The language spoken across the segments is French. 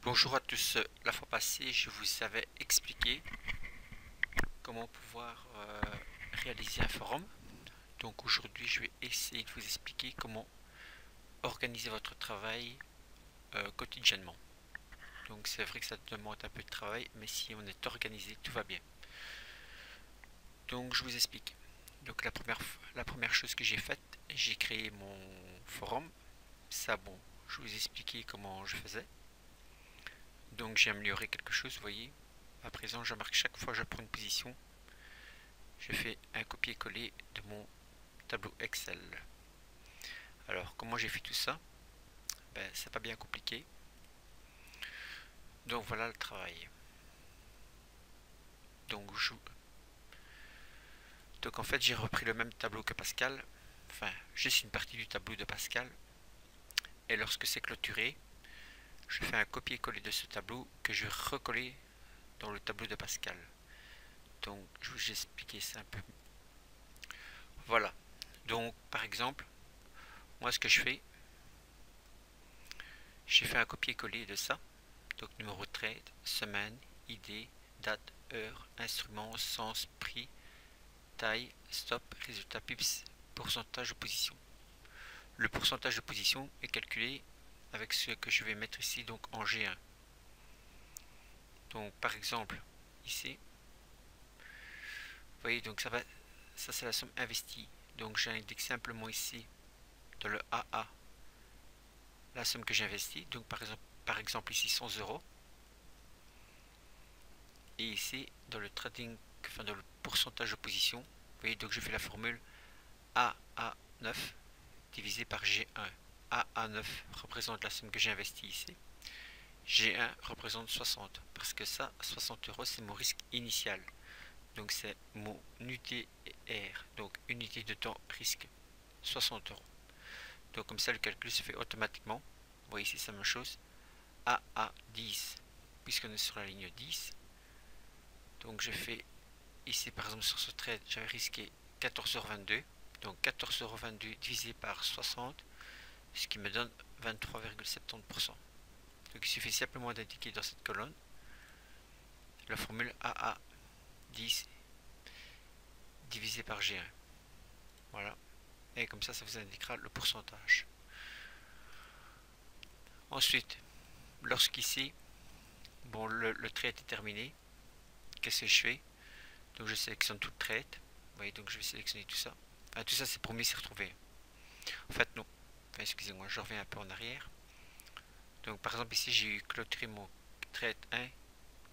Bonjour à tous, la fois passée je vous avais expliqué comment pouvoir réaliser un forum. Donc aujourd'hui je vais essayer de vous expliquer comment organiser votre travail quotidiennement. Donc c'est vrai que ça demande un peu de travail, mais si on est organisé, tout va bien. Donc je vous explique. Donc la première chose que j'ai faite, j'ai créé mon forum. Ça bon, je vous ai expliqué comment je faisais. Donc j'ai amélioré quelque chose, vous voyez. À présent, je marque chaque fois que je prends une position, je fais un copier-coller de mon tableau Excel. Alors, comment j'ai fait tout ça? Ben, c'est pas bien compliqué. Donc voilà le travail. Donc, en fait, j'ai repris le même tableau que Pascal. Enfin, juste une partie du tableau de Pascal. Et lorsque c'est clôturé, je fais un copier-coller de ce tableau que je vais recoller dans le tableau de Pascal. Donc, je vais vous expliquer ça un peu. Voilà. Donc, par exemple, moi, ce que je fais, j'ai fait un copier-coller de ça. Donc, numéro de trade, semaine, idée, date, heure, instrument, sens, prix, taille, stop, résultat pips, pourcentage de position. Le pourcentage de position est calculé avec ce que je vais mettre ici, donc en G1. Donc, par exemple, ici, vous voyez, donc ça c'est la somme investie. Donc, j'indique simplement ici, dans le AA, la somme que j'ai investie. Donc, par exemple ici 100 euros. Et ici, dans le trading, enfin dans le pourcentage de position, vous voyez, donc je fais la formule AA9 divisé par G1. AA9 représente la somme que j'ai investie ici. G1 représente 60, parce que ça, 60 euros, c'est mon risque initial. Donc c'est mon UTR, donc unité de temps risque, 60 euros. Donc comme ça, le calcul se fait automatiquement. Vous voyez ici, c'est la même chose. AA10, puisqu'on est sur la ligne 10. Donc je fais ici, par exemple, sur ce trade, j'avais risqué 14,22 €. Donc 14,22 € divisé par 60, ce qui me donne 23,70%. Donc il suffit simplement d'indiquer dans cette colonne la formule AA10 divisé par G1. Voilà. Et comme ça vous indiquera le pourcentage. Ensuite, lorsqu'ici, bon, le trade est terminé, qu'est-ce que je fais? Donc je sélectionne tout le trade. Vous voyez, donc je vais sélectionner tout ça. Enfin, tout ça, c'est pour mieux s'y retrouver. En fait, non. Enfin, excusez-moi, je reviens un peu en arrière. Donc par exemple ici j'ai clôturé mon trade 1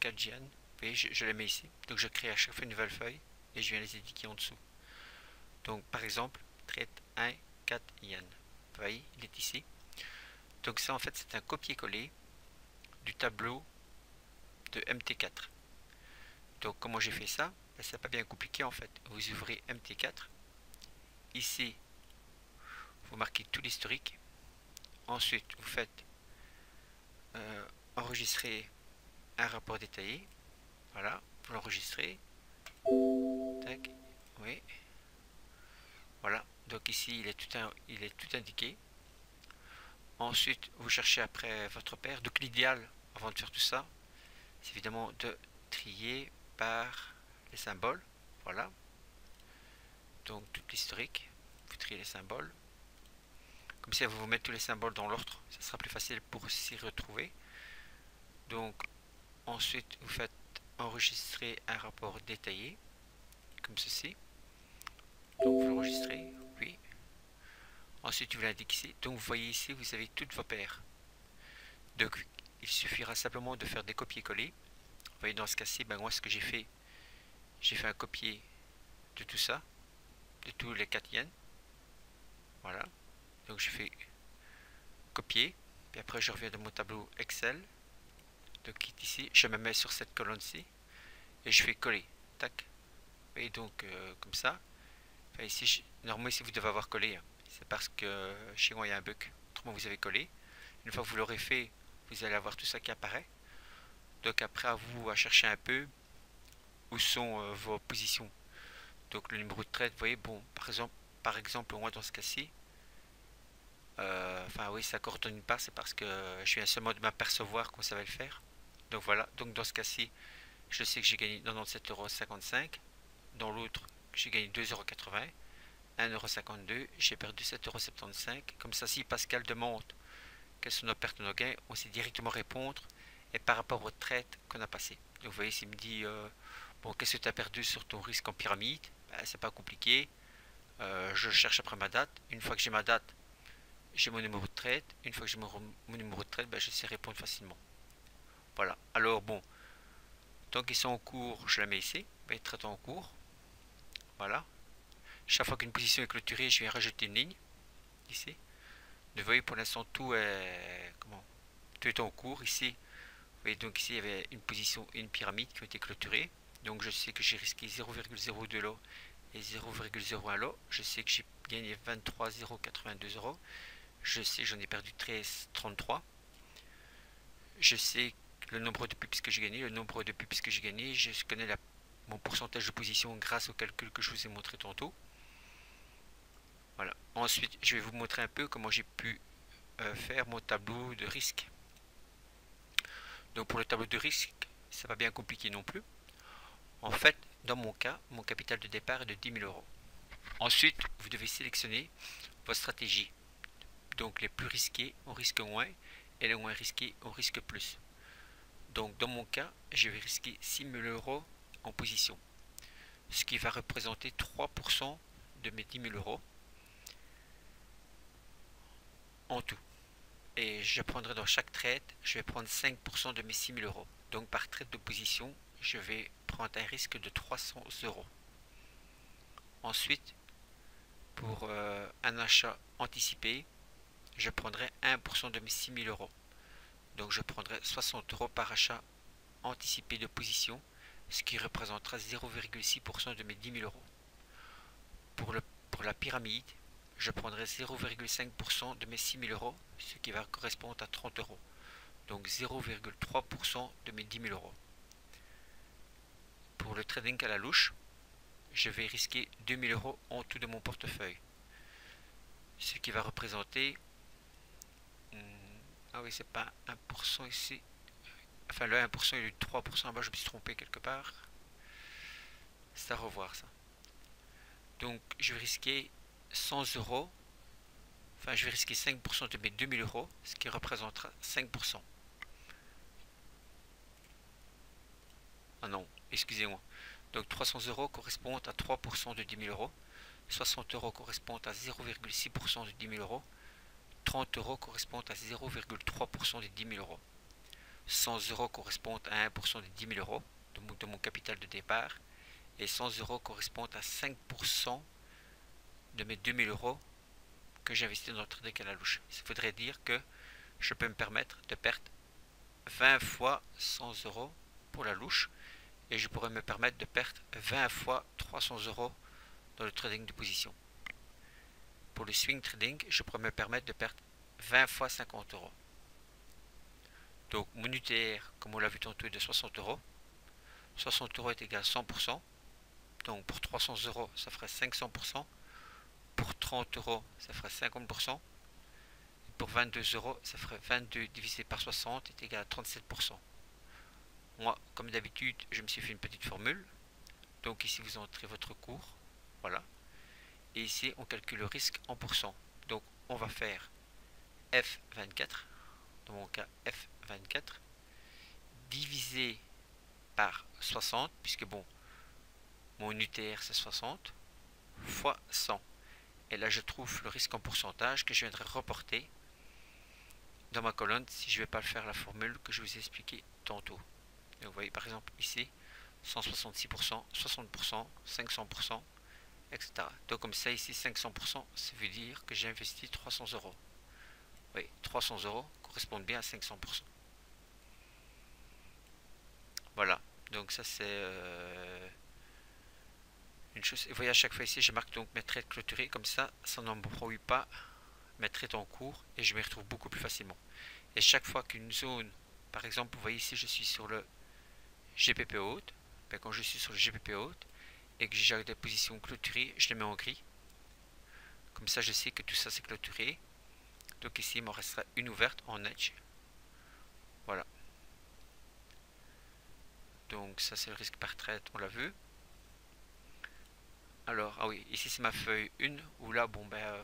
4 yen. Vous voyez, je les mets ici. Donc je crée à chaque fois une nouvelle feuille et je viens les indiquer en dessous. Donc par exemple trade 1 4 yen. Vous voyez, il est ici. Donc ça en fait c'est un copier-coller du tableau de MT4. Donc comment j'ai fait ça? Ben, c'est pas bien compliqué en fait. Vous ouvrez MT4. Ici vous marquez tout l'historique. Ensuite vous faites enregistrer un rapport détaillé. Voilà, vous l'enregistrez. Tac, oui. Voilà, donc ici il est tout indiqué. Ensuite, vous cherchez après votre paire. Donc l'idéal, avant de faire tout ça, c'est évidemment de trier par les symboles. Voilà. Donc tout l'historique, vous triez les symboles. Comme ça, vous vous mettez tous les symboles dans l'ordre. Ça sera plus facile pour s'y retrouver. Donc ensuite, vous faites enregistrer un rapport détaillé, comme ceci. Donc vous l'enregistrez, oui. Ensuite, vous l'indiquez ici. Donc vous voyez ici, vous avez toutes vos paires. Donc il suffira simplement de faire des copier-coller. Vous voyez, dans ce cas-ci, ben, moi ce que j'ai fait un copier de tout ça, de tous les 4 yens. Voilà. Donc je fais copier. Puis après je reviens dans mon tableau Excel. Donc ici, je me mets sur cette colonne-ci. Et je fais coller. Tac. Et donc comme ça. Enfin, ici, normalement ici vous devez avoir collé. Hein. C'est parce que chez moi il y a un bug. Autrement vous avez collé. Une fois que vous l'aurez fait, vous allez avoir tout ça qui apparaît. Donc après à vous à chercher un peu où sont vos positions. Donc le numéro de trade, vous voyez, bon, par exemple moi dans ce cas-ci, Enfin oui, ça coordonne pas, c'est parce que je viens seulement de m'apercevoir qu'on savait le faire. Donc voilà, donc dans ce cas-ci, je sais que j'ai gagné 97,55 €. Dans l'autre, j'ai gagné 2,80 €. 1,52 €, j'ai perdu 7,75 €. Comme ça, si Pascal demande quelles sont nos pertes et nos gains, on sait directement répondre et par rapport au trade qu'on a passé. Donc vous voyez, s'il me dit bon, qu'est-ce que tu as perdu sur ton risque en pyramide, ben, c'est pas compliqué. Je cherche après ma date. Une fois que j'ai ma date, j'ai mon numéro de trade. Une fois que j'ai mon numéro de trade, ben, je sais répondre facilement. Voilà. Alors bon, tant qu'ils sont en cours, je la mets ici. Ben, trade en cours. Voilà. Chaque fois qu'une position est clôturée, je viens rajouter une ligne ici. Vous voyez, pour l'instant, tout est en cours ici. Vous voyez, donc ici, il y avait une position et une pyramide qui ont été clôturées. Donc je sais que j'ai risqué 0,02 lot et 0,01 lot. Je sais que j'ai gagné 23,082 €. Je sais que j'en ai perdu 13,33. Je sais le nombre de pips que j'ai gagné, je connais mon pourcentage de position grâce au calcul que je vous ai montré tantôt. Voilà. Ensuite, je vais vous montrer un peu comment j'ai pu faire mon tableau de risque. Donc pour le tableau de risque, c'est pas bien compliqué non plus. En fait, dans mon cas, mon capital de départ est de 10 000 €. Ensuite, vous devez sélectionner votre stratégie. Donc les plus risqués, on risque moins, et les moins risqués, on risque plus. Donc dans mon cas, je vais risquer 6 000 € en position, ce qui va représenter 3% de mes 10 000 € en tout. Et je prendrai dans chaque trade, je vais prendre 5% de mes 6 000 €. Donc par trade de position, je vais prendre un risque de 300 €. Ensuite, pour un achat anticipé, je prendrai 1% de mes 6 000 €. Donc je prendrai 60 € par achat anticipé de position, ce qui représentera 0,6% de mes 10 000 €. Pour la pyramide, je prendrai 0,5% de mes 6 000 €, ce qui va correspondre à 30 €. Donc 0,3% de mes 10 000 €. Pour le trading à la louche, je vais risquer 2 000 € en tout de mon portefeuille, ce qui va représenter... Ah oui, c'est pas 1% ici. Enfin, le 1%, il y a eu 3% là-bas, je me suis trompé quelque part. C'est à revoir ça. Donc, je vais risquer 100 €. Enfin, je vais risquer 5% de mes 2 000 €, ce qui représentera 5%. Ah non, excusez-moi. Donc 300 € correspondent à 3% de 10 000 €, 60 € correspondent à 0,6% de 10 000 €, 30 € correspondent à 0,3% de 10 000 €, 100 € correspondent à 1% de 10 000 € de mon capital de départ, et 100 € correspondent à 5% de mes 2 000 € que j'investis dans le trading à la louche. Ça voudrait dire que je peux me permettre de perdre 20 fois 100 € pour la louche, et je pourrais me permettre de perdre 20 fois 300 € dans le trading de position. Pour le swing trading, je pourrais me permettre de perdre 20 fois 50 €. Donc mon UTR, comme on l'a vu tantôt, est de 60 €. 60 € est égal à 100%. Donc pour 300 €, ça ferait 500%. Pour 30 €, ça ferait 50%. Et pour 22 €, ça ferait 22 divisé par 60 est égal à 37%. Moi, comme d'habitude, je me suis fait une petite formule. Donc ici, vous entrez votre cours. Voilà. Et ici, on calcule le risque en pourcent. Donc on va faire F24, dans mon cas F24, divisé par 60, puisque bon, mon UTR c'est 60, fois 100. Et là, je trouve le risque en pourcentage que je viendrai reporter dans ma colonne si je ne vais pas faire la formule que je vous ai expliqué tantôt. Et vous voyez par exemple ici, 166%, 60%, 500%, etc. Donc comme ça ici, 500%, ça veut dire que j'ai investi 300 €. Oui, 300 € correspondent bien à 500%. Voilà, donc ça c'est une chose. Et vous voyez à chaque fois ici, je marque donc mes trades clôturés, comme ça n'embrouille pas mes trades en cours et je m'y retrouve beaucoup plus facilement. Et chaque fois qu'une zone, par exemple, vous voyez ici, je suis sur le GPP haute, ben, quand je suis sur le GPP haute et que j'ai des positions clôturées, je les mets en gris. Comme ça, je sais que tout ça c'est clôturé. Donc ici il m'en restera une ouverte en Edge. Voilà. Donc ça c'est le risque par trade, on l'a vu. Alors, ah oui, ici c'est ma feuille 1, où là, bon ben,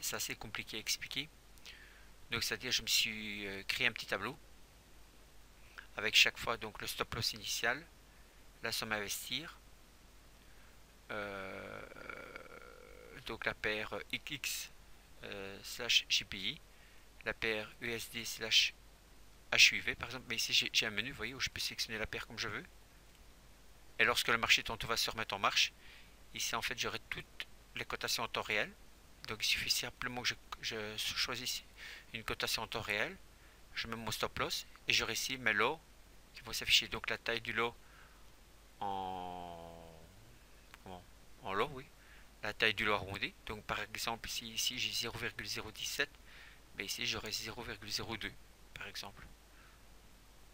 c'est assez compliqué à expliquer. Donc c'est-à-dire je me suis créé un petit tableau avec chaque fois donc le stop loss initial, la somme à investir, donc la paire XX slash JPI, la paire USD slash HUV par exemple, mais ici j'ai un menu, vous voyez, où je peux sélectionner la paire comme je veux. Et lorsque le marché tantôt va se remettre en marche, ici en fait j'aurai toutes les cotations en temps réel. Donc il suffit simplement que je choisisse une cotation en temps réel, je mets mon stop loss et j'aurai ici mes lots qui vont s'afficher. Donc la taille du lot en, en lot, oui. La taille du lot arrondi. Donc par exemple ici j'ai 0,017, mais ici j'aurai 0,02 par exemple.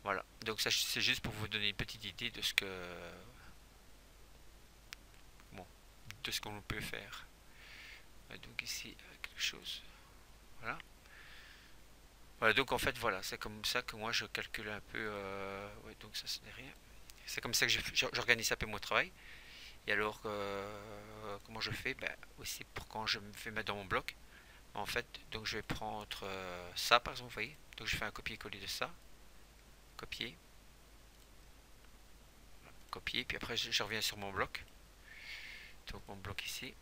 Voilà, donc ça c'est juste pour vous donner une petite idée de ce que de ce qu'on peut faire. Donc ici quelque chose. Voilà. Voilà, donc en fait voilà, c'est comme ça que moi je calcule un peu. Ouais, donc ça ce n'est rien. C'est comme ça que j'organise un peu mon travail. Et alors comment je fais? Ben, aussi pour quand je me fais mettre dans mon bloc. En fait, donc je vais prendre ça par exemple, vous voyez. Donc je fais un copier-coller de ça. Copier. Copier. Puis après je reviens sur mon bloc. Donc mon bloc ici.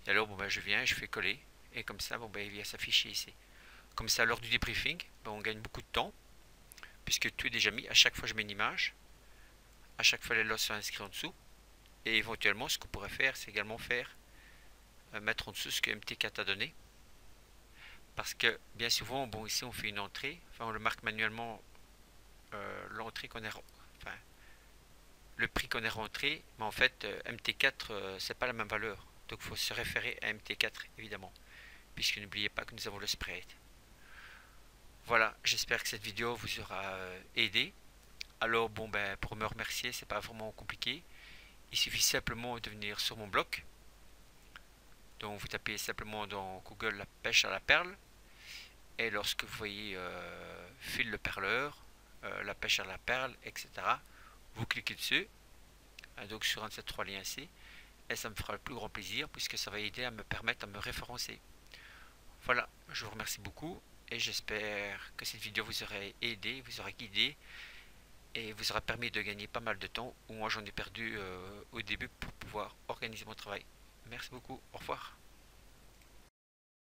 Et alors bon ben je viens, je fais coller. Et comme ça, bon ben il vient s'afficher ici. Comme ça, lors du débriefing, ben, on gagne beaucoup de temps, puisque tout est déjà mis. À chaque fois, je mets une image. À chaque fois, les lots sont inscrits en dessous. Et éventuellement, ce qu'on pourrait faire, c'est également faire mettre en dessous ce que MT4 a donné. Parce que bien souvent, bon, ici, on fait une entrée. Enfin, on le marque manuellement l'entrée qu'on est, enfin, le prix qu'on est rentré. Mais en fait, MT4, c'est pas la même valeur. Donc, il faut se référer à MT4, évidemment. Puisque n'oubliez pas que nous avons le spread. Voilà, j'espère que cette vidéo vous aura aidé. Alors bon ben pour me remercier, c'est pas vraiment compliqué. Il suffit simplement de venir sur mon blog. Donc vous tapez simplement dans Google la pêche à la perle. Et lorsque vous voyez fil le perleur, la pêche à la perle, etc. Vous cliquez dessus. Donc sur un de ces trois liens-ci. Et ça me fera le plus grand plaisir puisque ça va aider à me permettre de me référencer. Voilà, je vous remercie beaucoup. Et j'espère que cette vidéo vous aura aidé, vous aura guidé. Et vous aura permis de gagner pas mal de temps où moi j'en ai perdu au début pour pouvoir organiser mon travail. Merci beaucoup, au revoir.